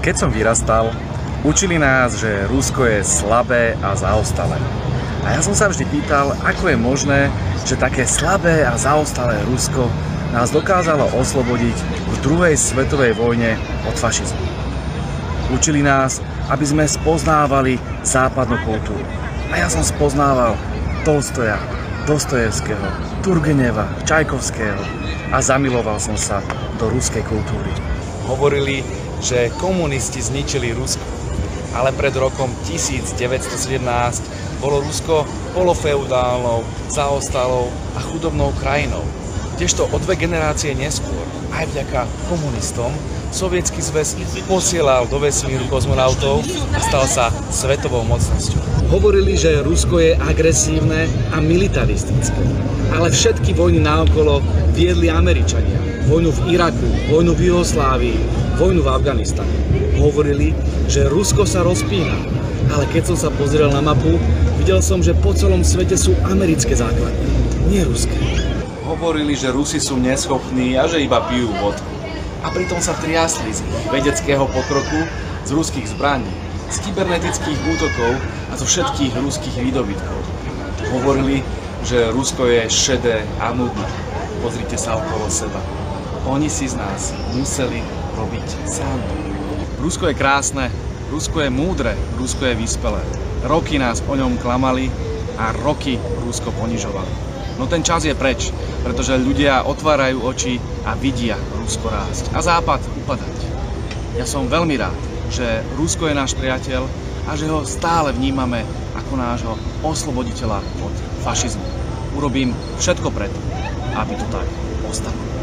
Keď som vyrastal, učili nás, že Rusko je slabé a zaostalé. A ja som sa vždy pýtal, ako je možné, že také slabé a zaostalé Rusko nás dokázalo oslobodiť v druhej svetovej vojne od fašizmu. Učili nás, aby sme spoznávali západnú kultúru. A ja som spoznával Tolstoja, Dostojevského, Turgeneva, Čajkovského a zamiloval som sa do ruskej kultúry. Hovorili, že komunisti zničili Rusko, ale pred rokom 1917 bolo Rusko polofeudálnou, zaostalou a chudobnou krajinou. Kdežto o 2 generácie neskôr, aj vďaka komunistom, Sovietsky zväz posielal do vesmíru kozmonautov a stal sa svetovou mocnosťou. Hovorili, že Rusko je agresívne a militaristické, ale všetky vojny naokolo viedli Američania. Vojnu v Iraku, vojnu v Juhoslávii, vojnu v Afganistane. Hovorili, že Rusko sa rozpína, ale keď som sa pozrel na mapu, videl som, že po celom svete sú americké základne, nie ruské. Hovorili, že Rusi sú neschopní a že iba pijú vodku. A pritom sa triasli z vedeckého pokroku, z ruských zbraní, z kybernetických útokov a zo všetkých ruských výdobytkov. Hovorili, že Rusko je šedé a nudné. Pozrite sa okolo seba. Oni si z nás museli robiť srandu. Rusko je krásne, Rusko je múdre, Rusko je vyspelé. Roky nás o ňom klamali a roky Rusko ponižovali. No ten čas je preč, pretože ľudia otvárajú oči a vidia Rusko rásť a Západ upadať. Ja som veľmi rád, že Rusko je náš priateľ a že ho stále vnímame ako nášho osloboditeľa od fašizmu. Urobím všetko preto, aby to tak ostalo.